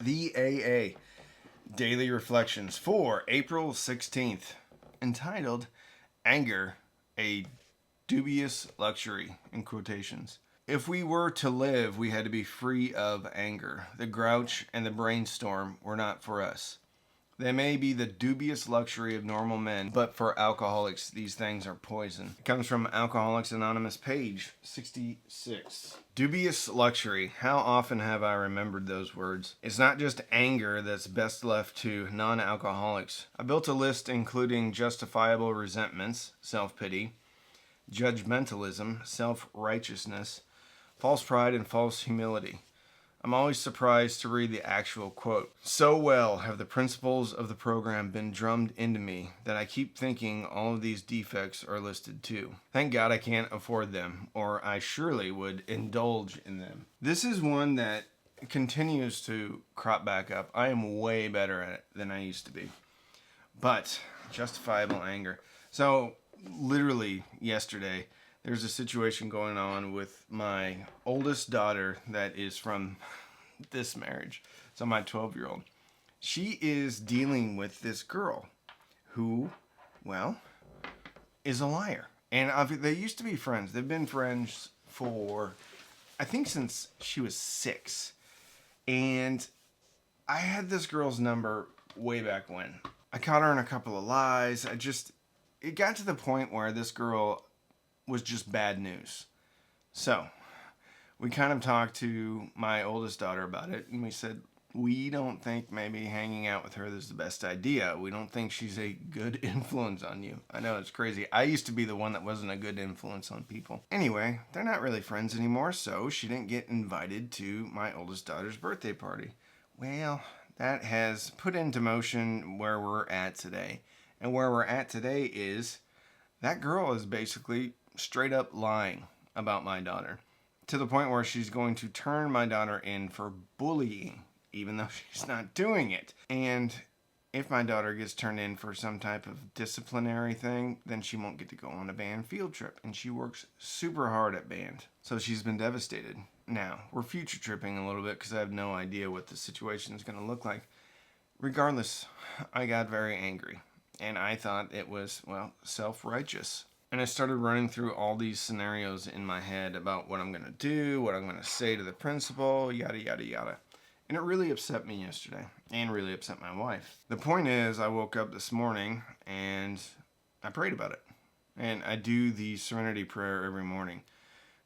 The AA Daily Reflections for April 16th, entitled Anger, a Dubious Luxury, in quotations. If we were to live, we had to be free of anger. The grouch and the brainstorm were not for us. They may be the dubious luxury of normal men, but for alcoholics, these things are poison. It comes from Alcoholics Anonymous, page 66. Dubious luxury. How often have I remembered those words? It's not just anger that's best left to non-alcoholics. I built a list including justifiable resentments, self-pity, judgmentalism, self-righteousness, false pride, and false humility. I'm always surprised to read the actual quote. So well have the principles of the program been drummed into me that I keep thinking all of these defects are listed too. Thank God I can't afford them, or I surely would indulge in them. This is one that continues to crop back up. I am way better at it than I used to be. But justifiable anger. So literally yesterday, there's a situation going on with my oldest daughter that is from this marriage. So my 12-year-old. She is dealing with this girl who, well, is a liar. And they used to be friends. They've been friends for, I think, since she was 6. And I had this girl's number way back when. I caught her in a couple of lies. It got to the point where this girl was just bad news. So we kind of talked to my oldest daughter about it, and we said, we don't think maybe hanging out with her is the best idea. We don't think she's a good influence on you. I know, it's crazy. I used to be the one that wasn't a good influence on people. Anyway, they're not really friends anymore, so she didn't get invited to my oldest daughter's birthday party. Well, that has put into motion where we're at today. And where we're at today is that girl is basically straight up lying about my daughter, to the point where she's going to turn my daughter in for bullying, even though she's not doing it. And if my daughter gets turned in for some type of disciplinary thing, then she won't get to go on a band field trip. And she works super hard at band, so she's been devastated. Now, we're future tripping a little bit because I have no idea what the situation is going to look like. Regardless, I got very angry, and I thought it was, well, self-righteous. And I started running through all these scenarios in my head about what I'm going to do, what I'm going to say to the principal, yada, yada, yada. And it really upset me yesterday, and really upset my wife. The point is, I woke up this morning, and I prayed about it. And I do the serenity prayer every morning.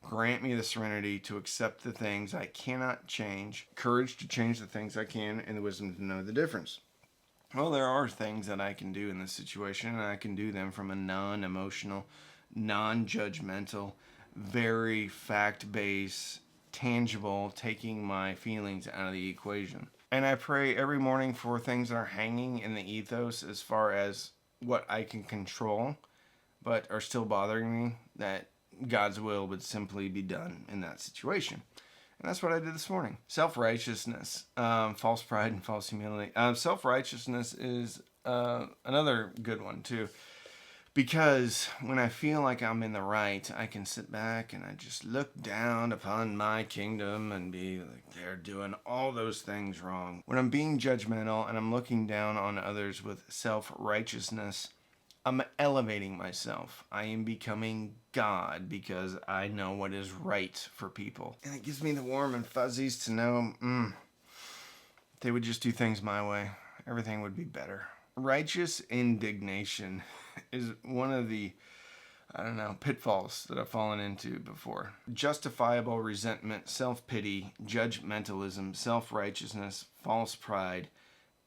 Grant me the serenity to accept the things I cannot change, courage to change the things I can, and the wisdom to know the difference. Well, there are things that I can do in this situation, and I can do them from a non-emotional, non-judgmental, very fact-based, tangible, taking my feelings out of the equation. And I pray every morning for things that are hanging in the ethos as far as what I can control, but are still bothering me, that God's will would simply be done in that situation. And that's what I did this morning. Self-righteousness, false pride, and false humility. Self-righteousness is another good one, too. Because when I feel like I'm in the right, I can sit back and I just look down upon my kingdom and be like, they're doing all those things wrong. When I'm being judgmental and I'm looking down on others with self-righteousness, I'm elevating myself. I am becoming God because I know what is right for people. And it gives me the warm and fuzzies to know, if they would just do things my way, everything would be better. Righteous indignation is one of the, pitfalls that I've fallen into before. Justifiable resentment, self-pity, judgmentalism, self-righteousness, false pride,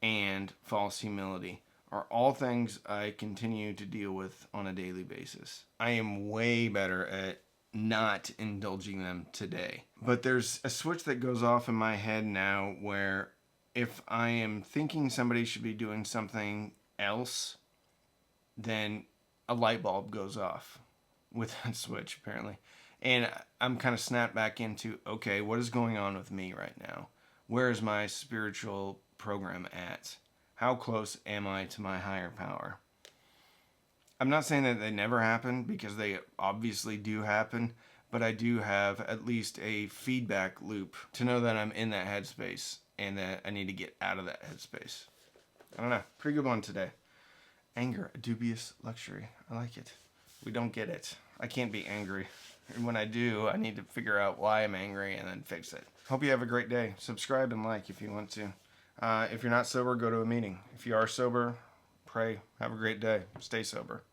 and false humility are all things I continue to deal with on a daily basis. I am way better at not indulging them today. But there's a switch that goes off in my head now where if I am thinking somebody should be doing something else, then a light bulb goes off with that switch, apparently. And I'm kind of snapped back into, okay, what is going on with me right now? Where is my spiritual program at? How close am I to my higher power? I'm not saying that they never happen, because they obviously do happen, but I do have at least a feedback loop to know that I'm in that headspace. and that I need to get out of that headspace. I don't know. Pretty good one today. Anger, a dubious luxury. I like it. We don't get it. I can't be angry. And when I do, I need to figure out why I'm angry and then fix it. Hope you have a great day. Subscribe and like if you want to. If you're not sober, go to a meeting. If you are sober, pray. Have a great day. Stay sober.